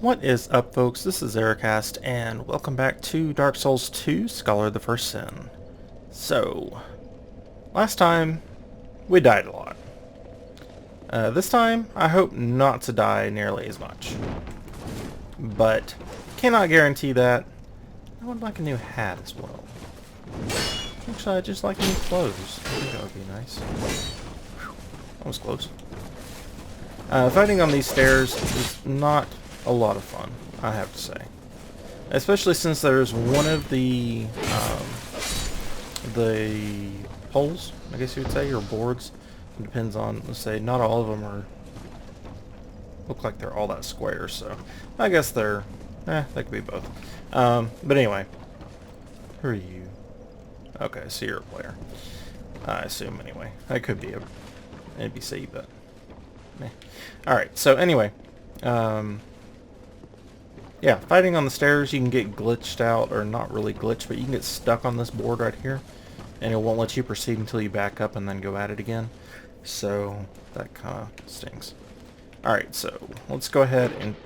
What is up, folks? This is Ericast, and welcome back to Dark Souls 2, Scholar of the First Sin. So, last time, we died a lot. This time, I hope not to die nearly as much. But, cannot guarantee that. I would like a new hat as well. Actually, I'd just like new clothes. I think that would be nice. Whew, that was close. Fighting on these stairs is not a lot of fun, I have to say. Especially since there's one of the poles, I guess you would say, or boards. It depends on, let's say, not all of them look like they're all that square, so I guess they're, they could be both. But anyway, who are you? Okay, so you're a player. I assume, anyway. I could be a NPC, but meh. Alright, so anyway, yeah, fighting on the stairs, you can get glitched out, or not really glitched, but you can get stuck on this board right here, and it won't let you proceed until you back up and then go at it again. So, that kind of stinks. Alright, so, let's go ahead and...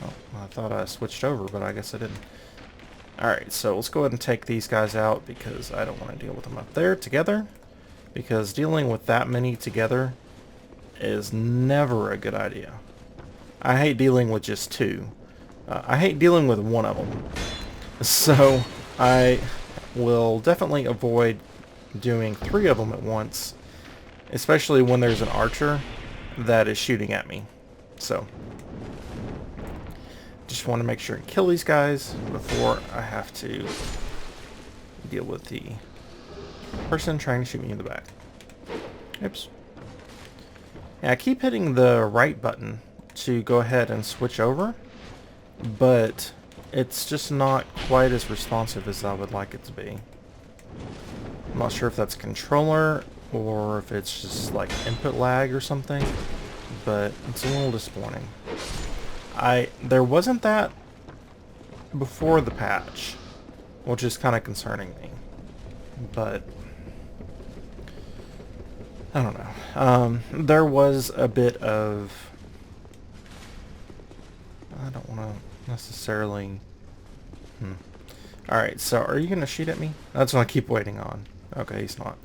Oh, I thought I switched over, but I guess I didn't. Alright, so let's go ahead and take these guys out, because I don't want to deal with them up there together, because dealing with that many together is never a good idea. I hate dealing with just two. I hate dealing with one of them. So I will definitely avoid doing three of them at once, especially when there's an archer that is shooting at me. So just want to make sure and kill these guys before I have to deal with the person trying to shoot me in the back. Oops. Yeah, I keep hitting the right button to go ahead and switch over, but it's just not quite as responsive as I would like it to be. I'm not sure if that's controller or if it's just like input lag or something, but it's a little disappointing. There wasn't that before the patch, which is kind of concerning me, but I don't know. There was a bit of... I don't want to necessarily... Alright, so are you going to shoot at me? That's what I keep waiting on. Okay, he's not.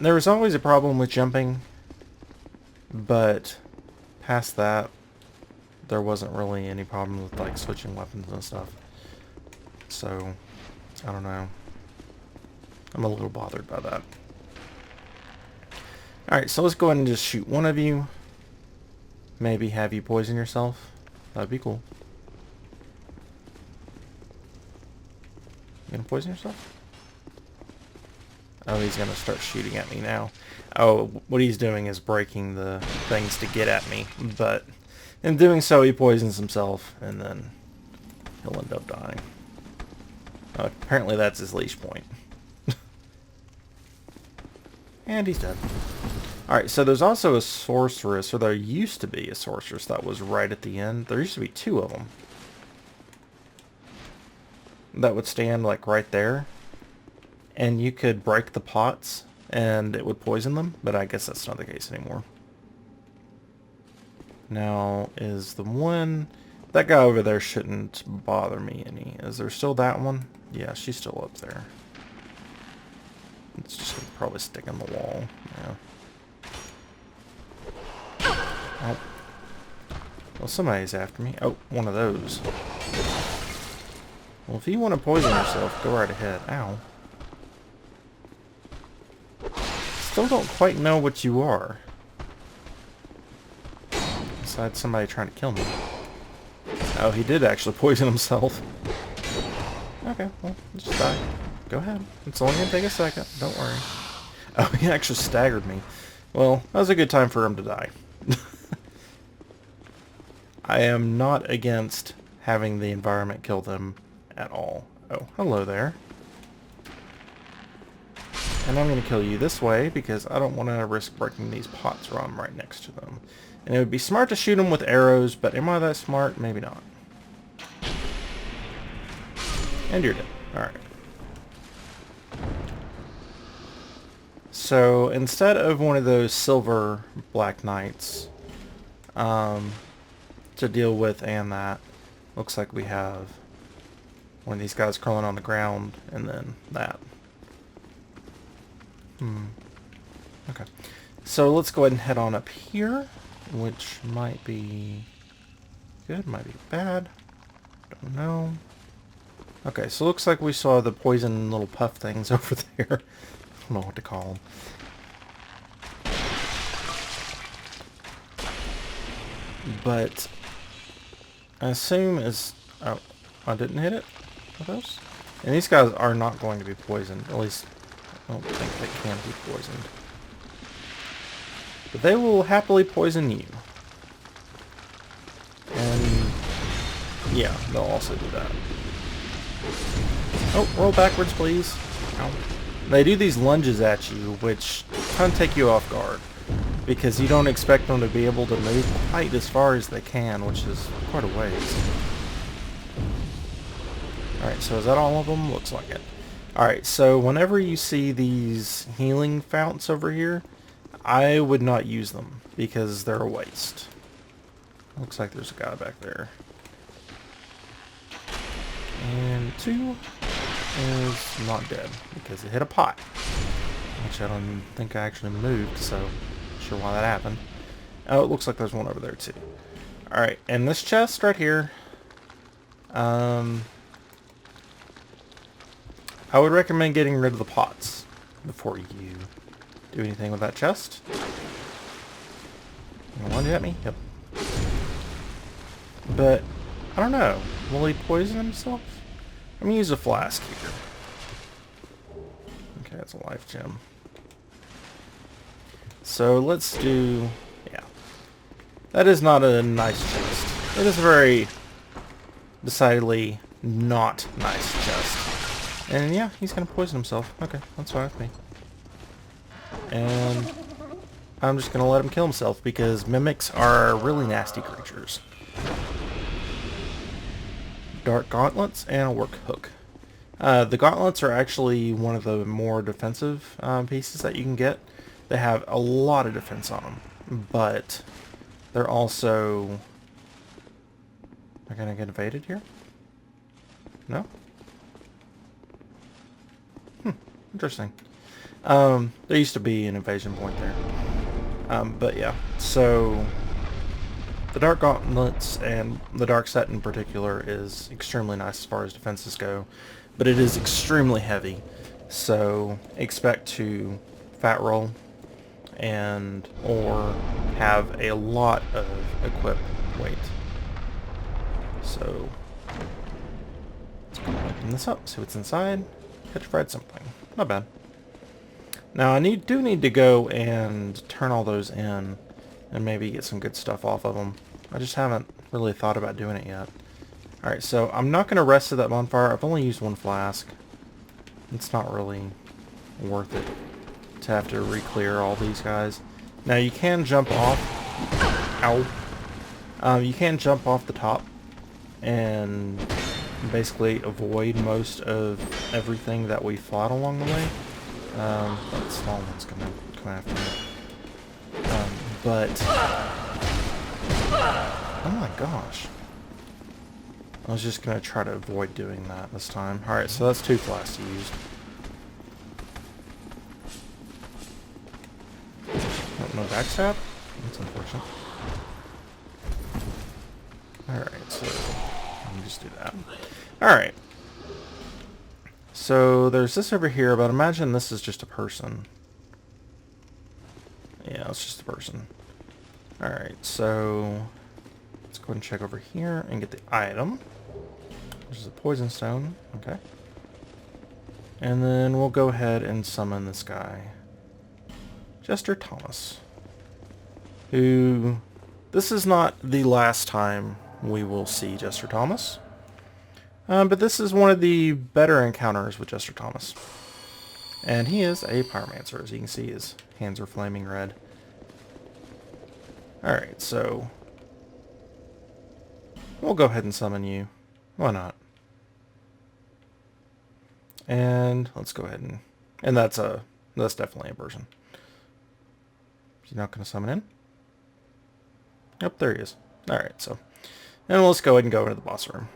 There was always a problem with jumping, but past that, there wasn't really any problem with like switching weapons and stuff. So, I don't know. I'm a little bothered by that. Alright, so let's go ahead and just shoot one of you. Maybe have you poison yourself. That'd be cool. You gonna poison yourself? Oh, he's gonna start shooting at me now. Oh, what he's doing is breaking the things to get at me, but in doing so he poisons himself, and then he'll end up dying. Apparently that's his leash point. And he's dead. Alright, so there's also a sorceress, or there used to be a sorceress that was right at the end. There used to be two of them. That would stand like right there. And you could break the pots and it would poison them, but I guess that's not the case anymore. Now, is the one... That guy over there shouldn't bother me any. Is there still that one? Yeah, she's still up there. It's just probably stick in the wall. Yeah. Oh. Well, somebody's after me. Oh, one of those. Well, if you want to poison yourself, go right ahead. Ow. Still don't quite know what you are. Besides somebody trying to kill me. Oh, he did actually poison himself. Okay, well, just die. Go ahead. It's only going to take a second. Don't worry. Oh, he actually staggered me. Well, that was a good time for him to die. I am not against having the environment kill them at all. Oh, hello there. And I'm going to kill you this way because I don't want to risk breaking these pots while I'm right next to them. And it would be smart to shoot them with arrows, but am I that smart? Maybe not. And you're dead. Alright. So instead of one of those silver Black Knights, to deal with, and that. Looks like we have one of these guys crawling on the ground, and then that. Okay. So let's go ahead and head on up here, which might be good, might be bad. Don't know. Okay, so looks like we saw the poison little puff things over there. I don't know what to call them. But I assume as... Oh, I didn't hit it with those? And these guys are not going to be poisoned. At least, I don't think they can be poisoned. But they will happily poison you. And yeah, they'll also do that. Oh, roll backwards, please. Ow. They do these lunges at you, which kind of take you off guard, because you don't expect them to be able to move quite as far as they can, which is quite a ways. Alright, so is that all of them? Looks like it. Alright, so whenever you see these healing founts over here, I would not use them, because they're a waste. Looks like there's a guy back there. And 2 is not dead, because it hit a pot. Which I don't even think I actually moved, so not sure why that happened. Oh, it looks like there's one over there too. Alright, and this chest right here, I would recommend getting rid of the pots before you do anything with that chest. You lunge at me? Yep. But, I don't know. Will he poison himself? I'm going to use a flask here. Okay, that's a life gem. So let's do... Yeah. That is not a nice chest. It is a very decidedly not nice chest. And yeah, he's going to poison himself. Okay, that's fine with me. And I'm just going to let him kill himself because mimics are really nasty creatures. Dark gauntlets and a work hook. The gauntlets are actually one of the more defensive pieces that you can get. They have a lot of defense on them, but they're also... Am I gonna get invaded here? No? Interesting. There used to be an invasion point there. But yeah, so the Dark Gauntlets and the Dark Set in particular is extremely nice as far as defenses go, but it is extremely heavy, so expect to fat roll and or have a lot of equip weight. So let's go ahead and open this up, see what's inside. Petrified something. Not bad. Now I do need to go and turn all those in and maybe get some good stuff off of them. I just haven't really thought about doing it yet. Alright, so I'm not going to rest at that bonfire. I've only used one flask. It's not really worth it to have to re-clear all these guys. Now you can jump off. Ow. You can jump off the top and basically avoid most of everything that we fought along the way. That small one's gonna come after me. But oh my gosh, I was just gonna try to avoid doing that this time. All right, so that's 2 flasks used. Oh, no backstab? That's unfortunate. All right, so let me just do that. All right. So there's this over here, but imagine this is just a person. Yeah, it's just a person. Alright, so let's go ahead and check over here and get the item, which is a poison stone. Okay. And then we'll go ahead and summon this guy, Jester Thomas, who... This is not the last time we will see Jester Thomas. But this is one of the better encounters with Jester Thomas. And he is a pyromancer. As you can see, his hands are flaming red. Alright, so we'll go ahead and summon you. Why not? And let's go ahead and that's definitely a person. Is he not going to summon in? Yep, there he is. Alright, so And let's go ahead and go into the boss room.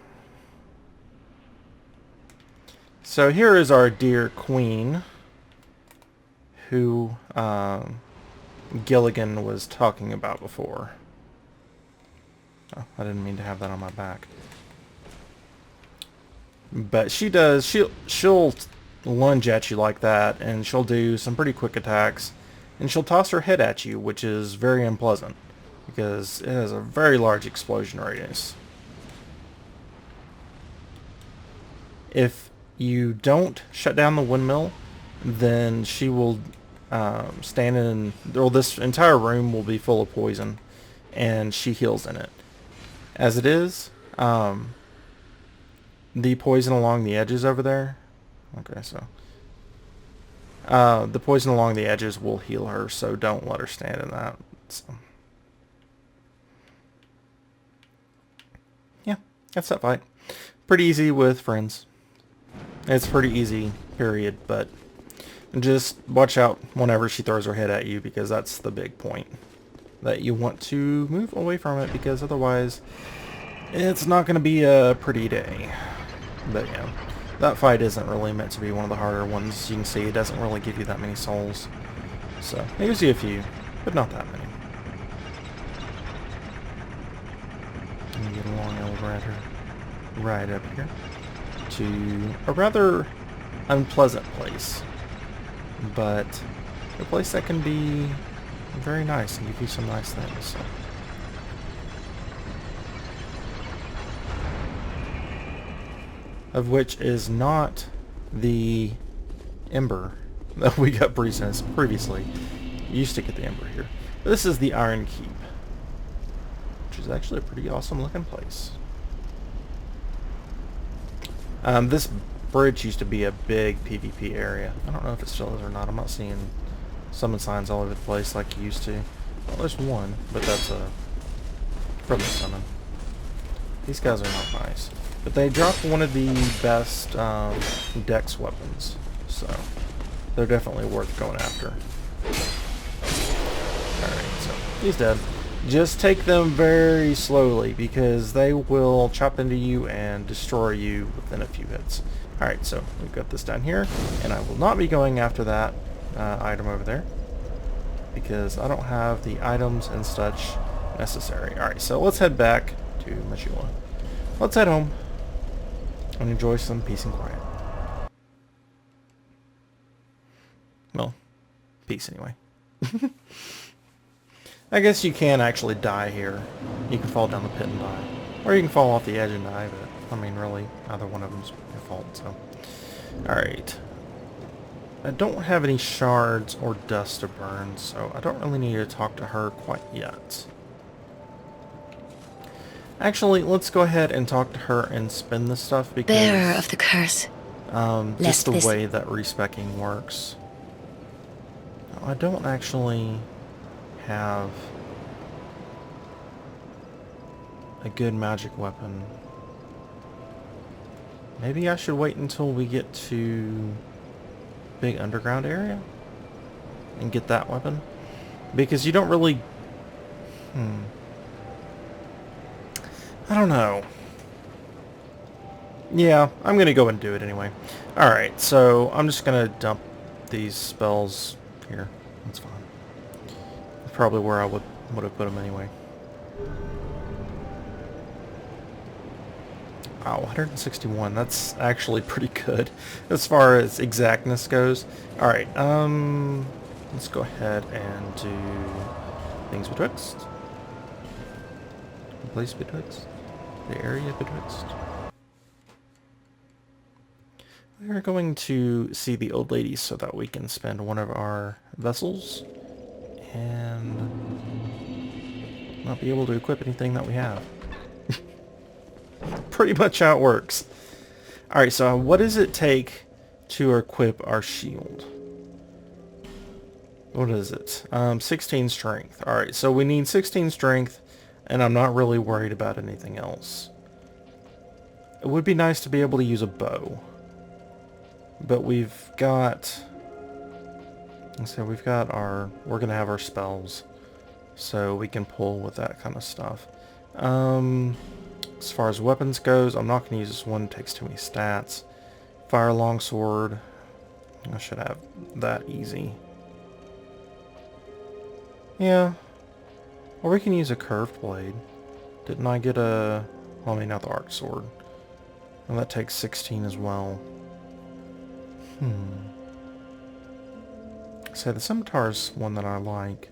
So here is our dear queen, who Gilligan was talking about before. Oh, I didn't mean to have that on my back. But she'll lunge at you like that, and she'll do some pretty quick attacks, and she'll toss her head at you, which is very unpleasant, because it has a very large explosion radius. If you don't shut down the windmill, then she will stand in, well, this entire room will be full of poison, and she heals in it. As it is, the poison along the edges over there, okay, so the poison along the edges will heal her, so don't let her stand in that. So, yeah, that's that fight. Pretty easy with friends. It's pretty easy, period, but just watch out whenever she throws her head at you, because that's the big point. That you want to move away from it, because otherwise it's not going to be a pretty day. But yeah, that fight isn't really meant to be one of the harder ones. You can see it doesn't really give you that many souls. So, it gives you a few, but not that many. Let me get along over at her right up here to a rather unpleasant place, but a place that can be very nice and give you some nice things. So. Of which is not the Ember that we got previously. You used to get the Ember here. But this is the Iron Keep, which is actually a pretty awesome looking place. This bridge used to be a big PvP area. I don't know if it still is or not. I'm not seeing summon signs all over the place like you used to. Well, there's one, but that's from the summon. These guys are not nice. But they dropped one of the best dex weapons, so they're definitely worth going after. Alright, so he's dead. Just take them very slowly, because they will chop into you and destroy you within a few hits. Alright, so we've got this down here, and I will not be going after that item over there, because I don't have the items and such necessary. Alright, so let's head back to Majula. Let's head home and enjoy some peace and quiet. Well, peace anyway. I guess you can actually die here. You can fall down the pit and die. Or you can fall off the edge and die, but, I mean, really, either one of them's your fault, so. Alright. I don't have any shards or dust to burn, so I don't really need to talk to her quite yet. Actually, let's go ahead and talk to her and spin this stuff, because bearer of the curse. just the way that respecking works. I don't actually have a good magic weapon. Maybe I should wait until we get to big underground area and get that weapon, because you don't really I don't know. Yeah, I'm gonna go and do it anyway. Alright, so I'm just gonna dump these spells here. That's fine. That's probably where I would have put them anyway. Wow, 161. That's actually pretty good as far as exactness goes. Alright, let's go ahead and do things betwixt. Place betwixt. The area betwixt. We are going to see the old lady so that we can spend one of our vessels and not be able to equip anything that we have. Pretty much how it works. Alright, so what does it take to equip our shield? What is it? 16 strength. Alright, so we need 16 strength, and I'm not really worried about anything else. It would be nice to be able to use a bow. But we've got... So we've got our... We're going to have our spells. So we can pull with that kind of stuff. As far as weapons goes, I'm not going to use this one. It takes too many stats. Fire longsword. I should have that easy. Yeah. Or we can use a curved blade. Didn't I get a... Well, I mean, not the arc sword. And that takes 16 as well. So the scimitar's one that I like.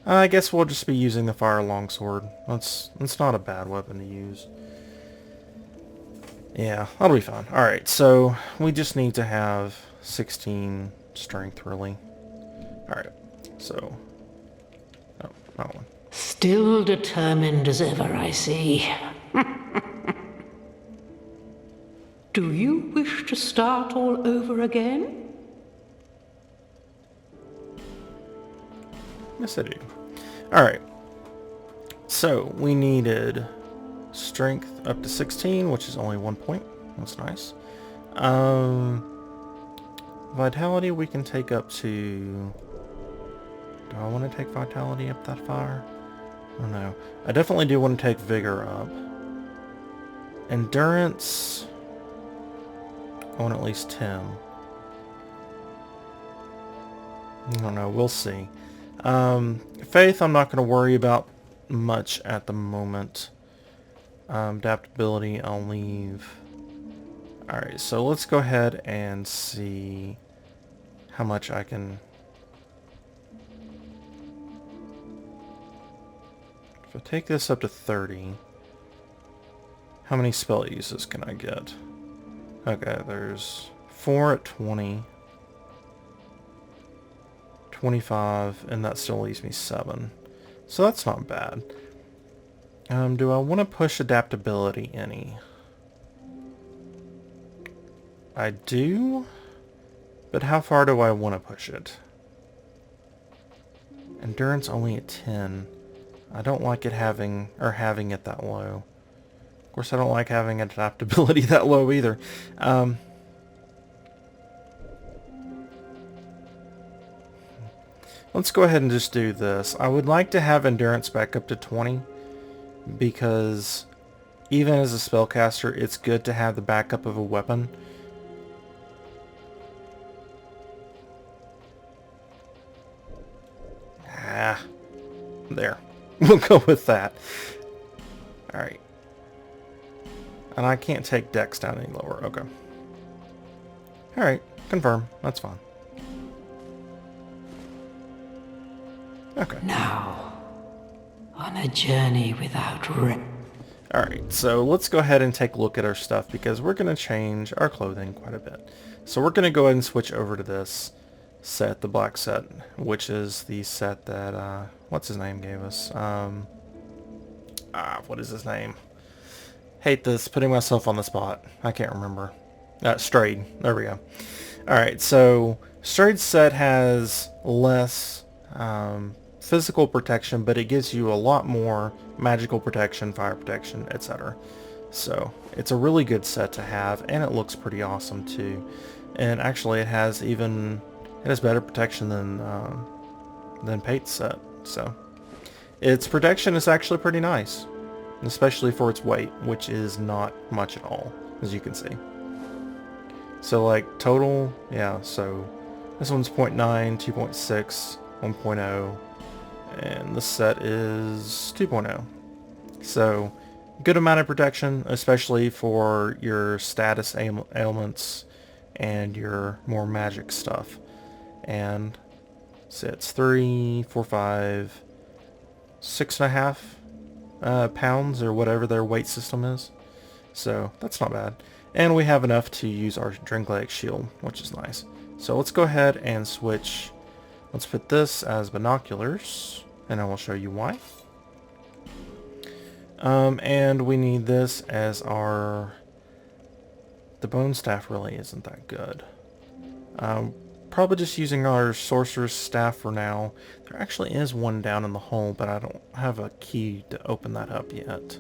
I guess we'll just be using the fire longsword. That's not a bad weapon to use. Yeah, that'll be fine. Alright, so we just need to have 16 strength, really. Alright, so... Oh, not one. Still determined as ever, I see. Do you wish to start all over again? Yes, I do. Alright. So, we needed strength up to 16, which is only 1 point. That's nice. Vitality we can take up to... Do I want to take vitality up that far? I don't know. I definitely do want to take vigor up. Endurance... I want at least 10. I don't know. We'll see. Faith I'm not going to worry about much at the moment. Adaptability I'll leave. Alright, so let's go ahead and see how much I can... If I take this up to 30, how many spell uses can I get? Okay, there's 4 at 20, 25, and that still leaves me 7. So that's not bad. Do I want to push adaptability any? I do, but how far do I want to push it? Endurance only at 10. I don't like it having it that low. Of course, I don't like having adaptability that low either. Let's go ahead and just do this. I would like to have endurance back up to 20 because even as a spellcaster, it's good to have the backup of a weapon. There. We'll go with that. Alright. And I can't take dex down any lower. Okay. Alright. Confirm. That's fine. Okay. Now, on a journey without rest. Alright, so let's go ahead and take a look at our stuff because we're going to change our clothing quite a bit. So we're going to go ahead and switch over to this set, the black set, which is the set that, what's his name gave us? What is his name? Hate this, putting myself on the spot. I can't remember. Strayed. There we go. Alright, so Strayed's set has less physical protection, but it gives you a lot more magical protection, fire protection, etc. So it's a really good set to have, and it looks pretty awesome too. And actually, it has better protection than Pate's set. So its protection is actually pretty nice, especially for its weight, which is not much at all, as you can see. So like total, yeah. So this one's 0.9, 2.6, 1.0, and this set is 2.0. So good amount of protection, especially for your status ailments and your more magic stuff. And so it's 3, 4, 5, 6.5 pounds or whatever their weight system is. So that's not bad. And we have enough to use our Drangleic shield, which is nice. So let's go ahead and switch. Let's put this as binoculars, and I will show you why. And we need this as our... The bone staff really isn't that good. Probably just using our sorcerer's staff for now. There actually is one down in the hole, but I don't have a key to open that up yet.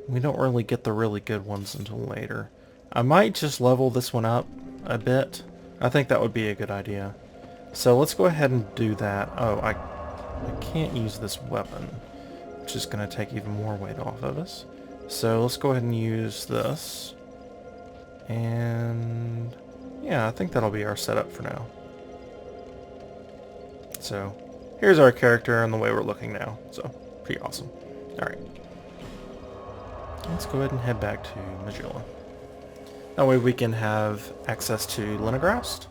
We don't really get the really good ones until later. I might just level this one up a bit. I think that would be a good idea. So let's go ahead and do that. Oh, I can't use this weapon. which is going to take even more weight off of us. So let's go ahead and use this. And yeah, I think that'll be our setup for now. So here's our character and the way we're looking now. So pretty awesome. Alright. Let's go ahead and head back to Majula. That way we can have access to Lenigrast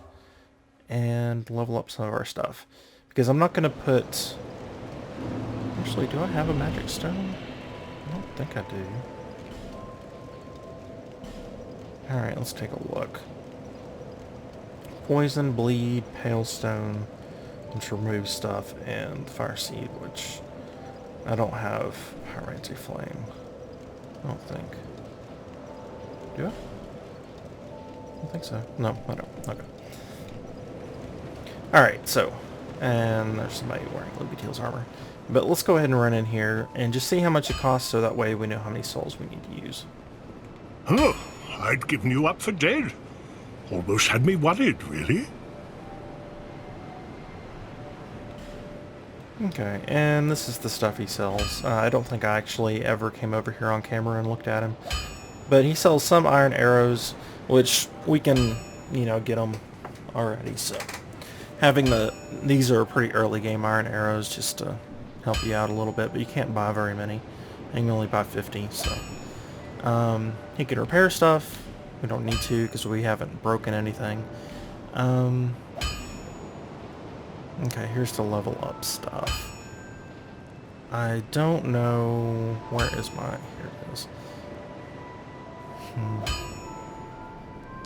and level up some of our stuff. Because I'm not going to put... Actually, do I have a magic stone? I don't think I do. Alright, let's take a look. Poison, bleed, pale stone, which removes stuff, and fire seed, which I don't have. Pyrancy flame. I don't think. Do I? I don't think so. No, I don't. Okay. Alright, so, and there's somebody wearing Lubyteal's armor. But let's go ahead and run in here and just see how much it costs so that way we know how many souls we need to use. Oh, I'd given you up for dead. Almost had me worried, really. Okay, and this is the stuff he sells. I don't think I actually ever came over here on camera and looked at him. But he sells some iron arrows, which we can, you know, get them already, so... Having these are pretty early game iron arrows just to help you out a little bit, but you can't buy very many. You can only buy 50, so... he can repair stuff. We don't need to because we haven't broken anything. Okay, here's the level up stuff. I don't know... Where is my... Here it is.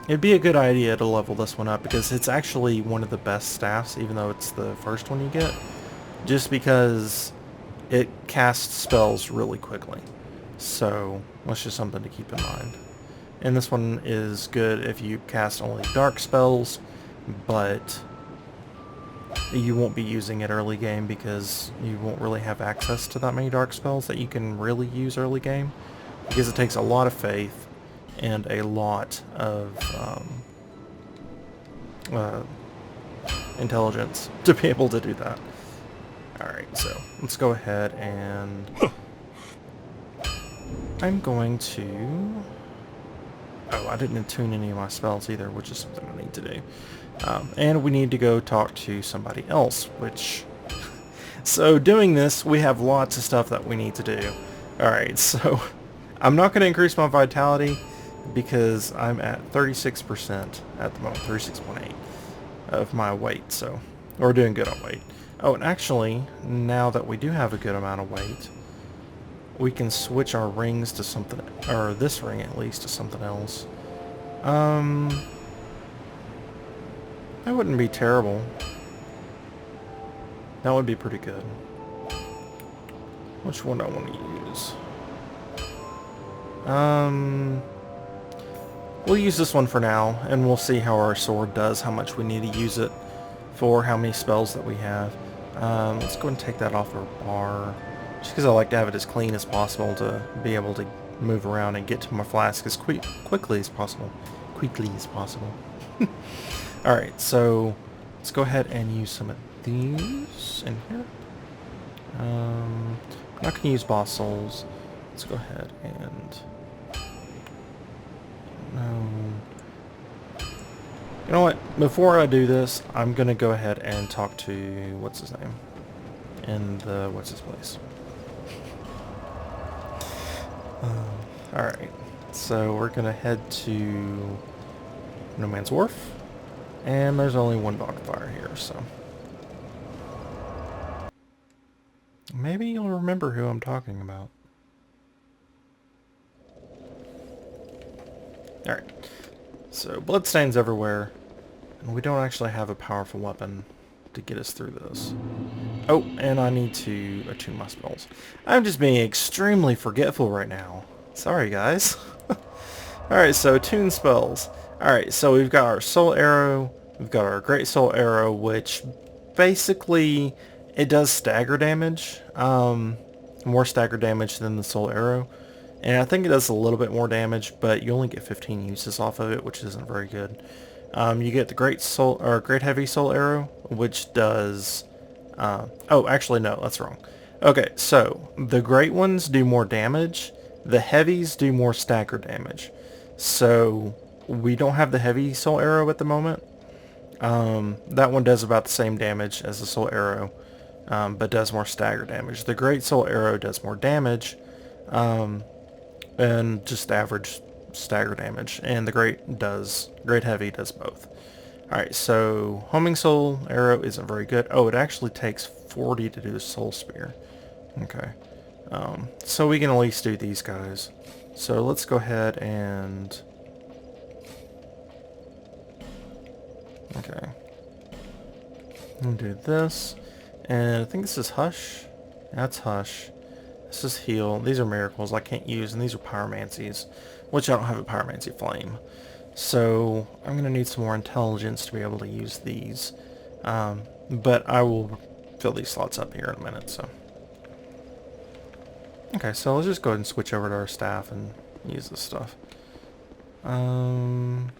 It'd be a good idea to level this one up because it's actually one of the best staffs, even though it's the first one you get. Just because it casts spells really quickly. So, that's just something to keep in mind. And this one is good if you cast only dark spells, but you won't be using it early game because you won't really have access to that many dark spells that you can really use early game. Because it takes a lot of faith and a lot of intelligence to be able to do that. Alright, so let's go ahead and... I'm going to... Oh, I didn't attune any of my spells either, which is something I need to do. And we need to go talk to somebody else, which... So doing this, we have lots of stuff that we need to do. Alright, so I'm not going to increase my vitality because I'm at 36% at the moment, 36.8 of my weight, so we're doing good on weight. Oh, and actually, now that we do have a good amount of weight, we can switch our rings to something, or this ring at least, to something else. That wouldn't be terrible. That would be pretty good. Which one do I want to use? We'll use this one for now, and we'll see how our sword does, how much we need to use it for, how many spells that we have. Let's go and take that off our bar, just because I like to have it as clean as possible to be able to move around and get to my flask as quickly as possible. Alright, so let's go ahead and use some of these in here. I'm not going to use boss souls. Let's go ahead and... You know what? Before I do this, I'm going to go ahead and talk to... What's his name? In the... What's his place? Alright. So we're going to head to No Man's Wharf. And there's only one bonfire here, so... Maybe you'll remember who I'm talking about. Alright. So, bloodstains everywhere. And we don't actually have a powerful weapon to get us through this. Oh, and I need to attune my spells. I'm just being extremely forgetful right now. Sorry, guys. Alright, so attune spells. Alright, so we've got our soul arrow. We've got our great soul arrow, which basically it does stagger damage. More stagger damage than the soul arrow. And I think it does a little bit more damage, but you only get 15 uses off of it, which isn't very good. You get the great heavy soul arrow, which does... oh, actually, no, that's wrong. Okay, so the great ones do more damage. The heavies do more stagger damage. So we don't have the heavy soul arrow at the moment. That one does about the same damage as the soul arrow, but does more stagger damage. The great soul arrow does more damage, and just average stagger damage. And the great heavy does both. Alright, so homing soul arrow isn't very good. Oh, it actually takes 40 to do the soul spear. Okay. So we can at least do these guys. So let's go ahead and... Okay. I'm gonna do this. And I think this is Hush. That's Hush. This is Heal. These are Miracles I can't use, and these are Pyromancies, which I don't have a Pyromancy Flame. So I'm going to need some more intelligence to be able to use these. But I will fill these slots up here in a minute. So okay, so let's just go ahead and switch over to our staff and use this stuff. I'll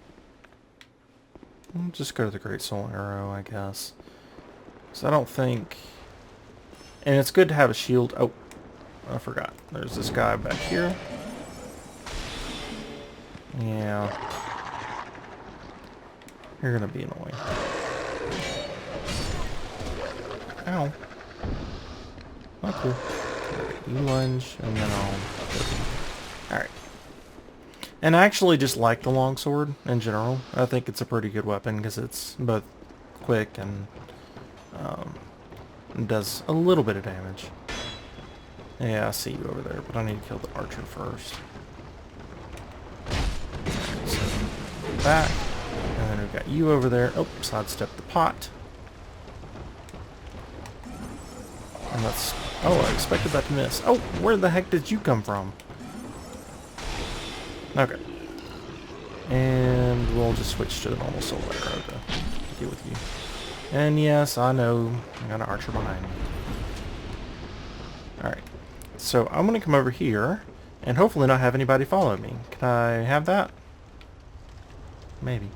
just go to the Great Soul Arrow, I guess. So I don't think... And it's good to have a shield. Oh, I forgot. There's this guy back here. Yeah. You're gonna be annoying. Ow. Not cool. Right, you lunge, and then I'll... Alright. And I actually just like the longsword in general. I think it's a pretty good weapon because it's both quick and does a little bit of damage. Yeah, I see you over there, but I need to kill the archer first. Right, so back. And then we've got you over there. Oh, sidestep the pot. And that's... Oh, I expected that to miss. Oh, where the heck did you come from? Okay. And we'll just switch to the normal soul arrow to deal with you. And yes, I know. I got an archer behind me. Alright. So I'm going to come over here and hopefully not have anybody follow me. Can I have that? Maybe.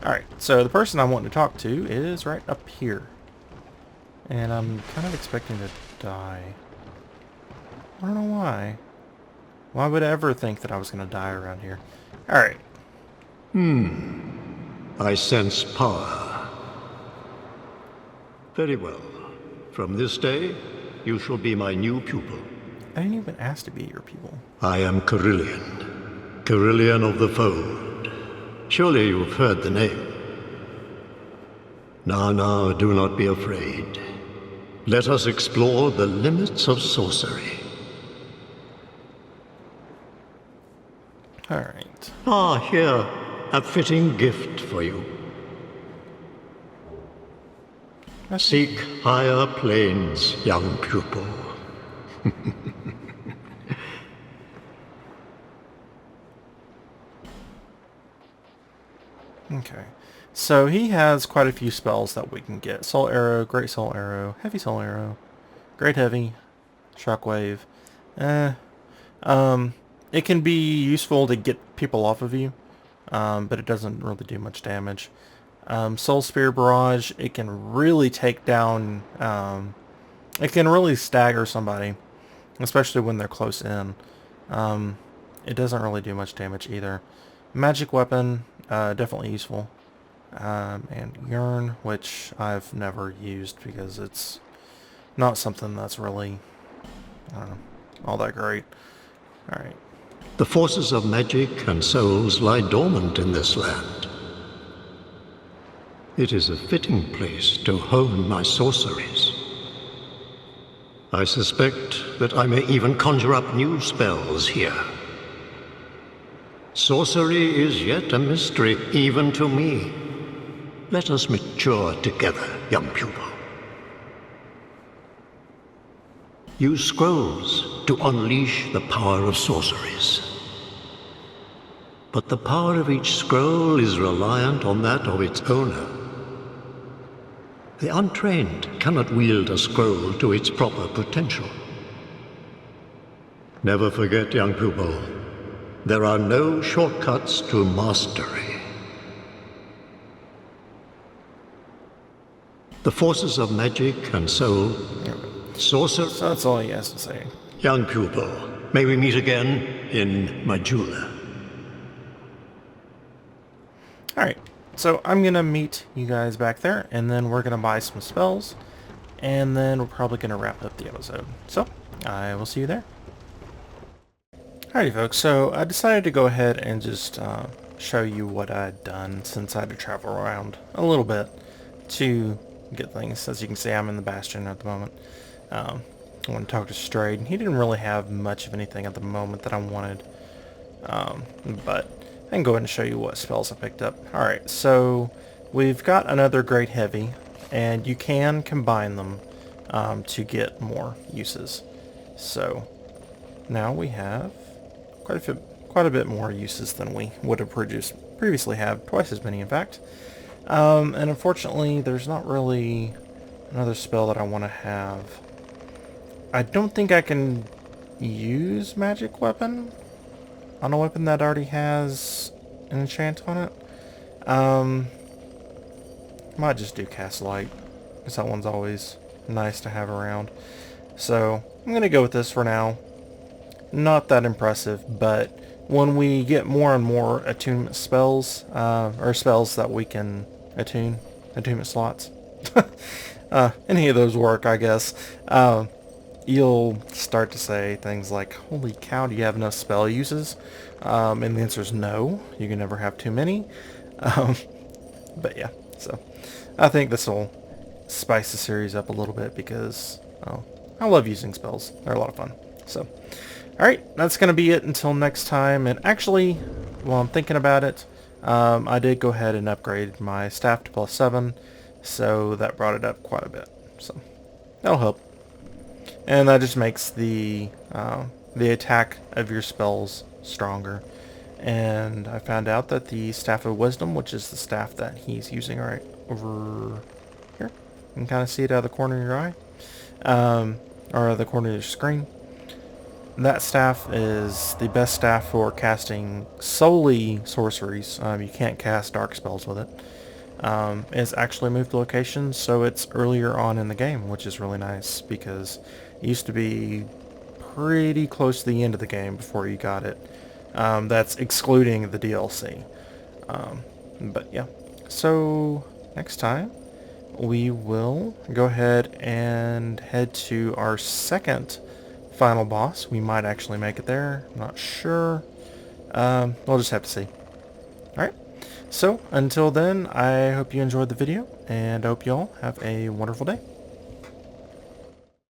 Alright, so the person I'm wanting to talk to is right up here. And I'm kind of expecting to die. I don't know why. Why would I ever think that I was going to die around here? Alright. I sense power. Very well. From this day, you shall be my new pupil. I didn't even ask to be your pupil. I am Kerillian. Kerillian of the Fold. Surely you've heard the name. Now, do not be afraid. Let us explore the limits of sorcery. Alright. Here, a fitting gift for you. Seek higher planes, young pupil. Okay. So he has quite a few spells that we can get. Soul Arrow, Great Soul Arrow, Heavy Soul Arrow, Great Heavy, Shockwave. It can be useful to get people off of you, but it doesn't really do much damage. Soul Spear Barrage, it can really take down, it can really stagger somebody, especially when they're close in. It doesn't really do much damage either. Magic Weapon, definitely useful. And Yearn, which I've never used because it's not something that's really, I don't know, all that great. Alright. The forces of magic and souls lie dormant in this land. It is a fitting place to hone my sorceries. I suspect that I may even conjure up new spells here. Sorcery is yet a mystery, even to me. Let us mature together, young pupil. Use scrolls to unleash the power of sorceries. But the power of each scroll is reliant on that of its owner. The untrained cannot wield a scroll to its proper potential. Never forget, young pupil, there are no shortcuts to mastery. The forces of magic and soul... Sorcerer, So that's all he has to say. young pupil, may we meet again in Majula. Alright, so I'm going to meet you guys back there, and then we're going to buy some spells, and then we're probably going to wrap up the episode. So, I will see you there. Alrighty folks, so I decided to go ahead and just show you what I'd done since I had to travel around a little bit to get things. As you can see, I'm in the Bastion at the moment. I want to talk to Strayed. He didn't really have much of anything at the moment that I wanted, but I can go ahead and show you what spells I picked up. Alright, so we've got another Great Heavy, and you can combine them to get more uses. So now we have quite a bit more uses than we would have previously had, twice as many in fact. And unfortunately there's not really another spell that I want to have. I don't think I can use Magic Weapon on a weapon that already has an enchant on it. Might just do Cast Light, because that one's always nice to have around. So I'm going to go with this for now. Not that impressive, but when we get more and more attunement spells, or spells that we can attune, attunement slots, any of those work, I guess, you'll start to say things like, holy cow, do you have enough spell uses? And the answer is no, you can never have too many. But yeah, so I think this will spice the series up a little bit because I love using spells. They're a lot of fun. So, alright, that's going to be it until next time. And actually, while I'm thinking about it, I did go ahead and upgrade my staff to +7, so that brought it up quite a bit. So, that'll help. And that just makes the attack of your spells stronger. And I found out that the Staff of Wisdom, which is the staff that he's using right over here, you can kind of see it out of the corner of your eye, or the corner of your screen. That staff is the best staff for casting solely sorceries. You can't cast dark spells with it. It's actually moved locations, so it's earlier on in the game, which is really nice because it used to be pretty close to the end of the game before you got it. That's excluding the DLC. But yeah, so next time we will go ahead and head to our second final boss. We might actually make it there. I'm not sure. We'll just have to see. Alright, so until then, I hope you enjoyed the video, and I hope you all have a wonderful day.